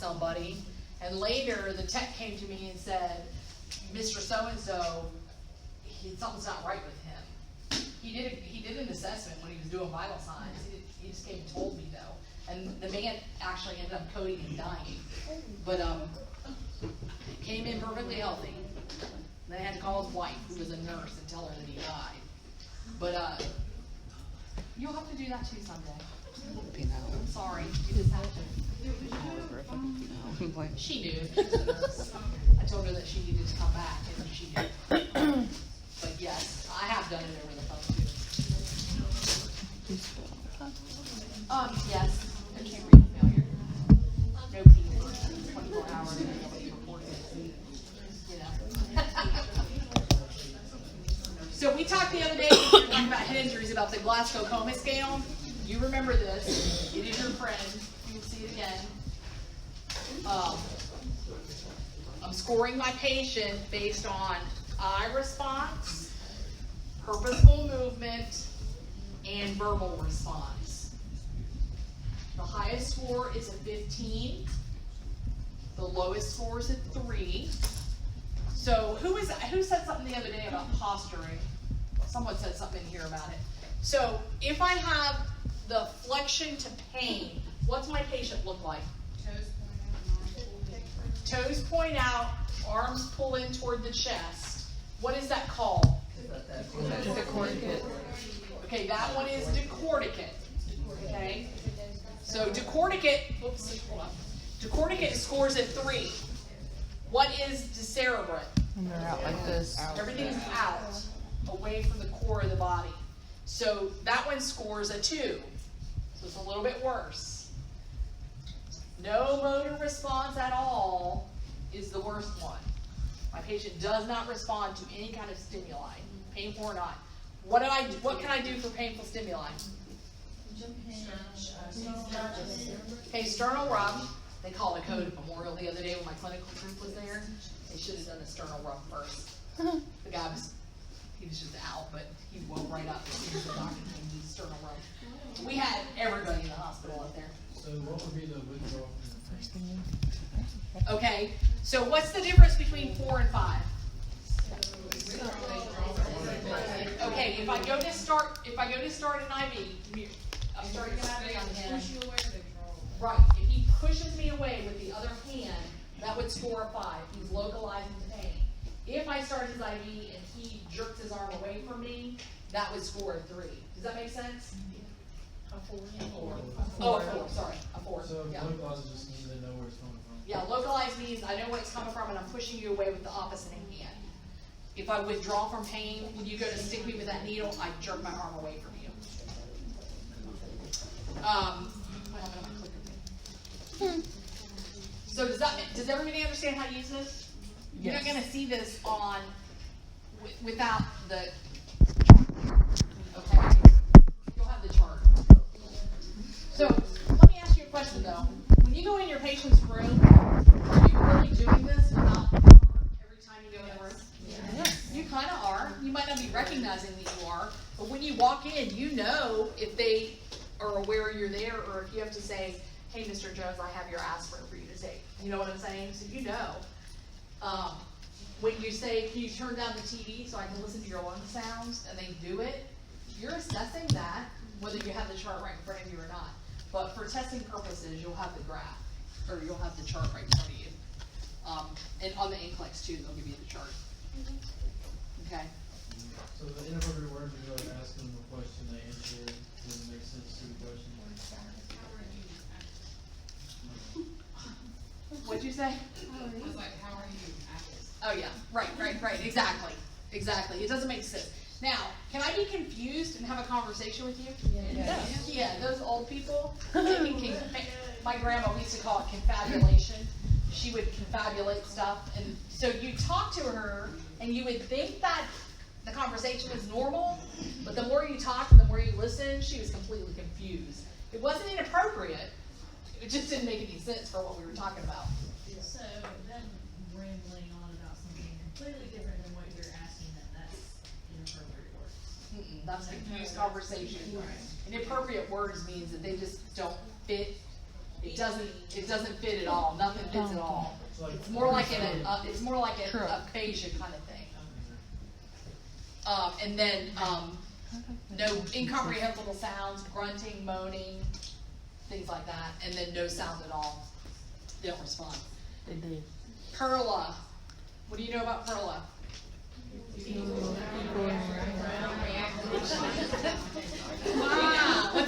somebody, and later the tech came to me and said, Mr. So-and-so, something's not right with him. He did an assessment when he was doing vital signs. He just came and told me though. And the man actually ended up coding and dying. But came in perfectly healthy. They had to call his wife, who was a nurse, and tell her that he died. But you'll have to do that too someday. I'm sorry. You just have to. She knew. She was a nurse. I told her that she needed to come back, and she did. But yes, I have done it over the phone too. Yes, cocaine renal failure. No pee 24 hours, and nobody reported it. You know. So we talked the other day, we were talking about head injuries, about the Glasgow Coma scale. You remember this. It is your friend. You can see it again. I'm scoring my patient based on eye response, purposeful movement, and verbal response. The highest score is a 15. The lowest score is a 3. So who said something the other day about posturing? Someone said something here about it. So if I have the flexion to pain, what's my patient look like? Toes point out, arms pull in toward the chest. What is that called? Decorticate. Okay, that one is decorticate. Okay? So decorticate, hold on. Decorticate scores at 3. What is decerebrate? And they're out like this. Everything's out, away from the core of the body. So that one scores a 2. So it's a little bit worse. No motor response at all is the worst one. My patient does not respond to any kind of stimuli, painful or not. What can I do for painful stimuli? Okay, sternal rub. They called a code of Memorial the other day when my clinical group was there. They should have done a sternal rub first. The guy was just out, but he woke right up as soon as the doctor came to do the sternal rub. We had everybody in the hospital up there. So what would be the withdrawal from the first thing? Okay, so what's the difference between 4 and 5? Okay, if I go to start an IV, I'm starting an IV on him. Right, if he pushes me away with the other hand, that would score a 5. He's localizing the pain. If I start his IV and he jerks his arm away from me, that would score a 3. Does that make sense? A 4. Oh, a 4, sorry. A 4. So Yeah. localized just means they know where it's coming from. Yeah, localized means I know where it's coming from and I'm pushing you away with the opposite hand. If I withdraw from pain, when you go to stick me with that needle, I jerk my arm away from you. So does everybody understand how to use this? Yes. You're not going to see this on without the okay. You'll have the chart. So let me ask you a question though. When you go in your patient's room, are you really doing this without the chart every time you go in the room? Yes. You kind of are. You might not be recognizing that you are, but when you walk in, you know if they are aware you're there, or if you have to say, "Hey, Mr. Jones, I have your aspirin for you to take." You know what I'm saying? So you know. When you say, "Can you turn down the TV so I can listen to your lung sounds?" and they do it, you're assessing that, whether you have the chart right in front of you or not. But for testing purposes, you'll have the graph, or you'll have the chart right in front of you. And on the NCLEX too, they'll give you the chart. Okay. So the inappropriate words are like asking them a question, they answer it, doesn't make sense to the question. What'd you say? I was like, how are you at this? Oh yeah, right, exactly. It doesn't make sense. Now, can I be confused and have a conversation with you? Yes. Yeah, those old people, my grandma, we used to call it confabulation. She would confabulate stuff, and so you talk to her, and you would think that the conversation was normal, but the more you talk and the more you listen, she was completely confused. It wasn't inappropriate, it just didn't make any sense for what we were talking about. So them rambling on about something completely different than what you're asking them, that's inappropriate words. That's confused conversation. Inappropriate words means that they just don't fit it doesn't fit at all, nothing fits at all. It's more like it's more like an True. aphasia kind of thing. And then, no incomprehensible sounds, grunting, moaning, things like that, and then no sound at all. They don't respond. They did. Perla, what do you know about Perla? Wow,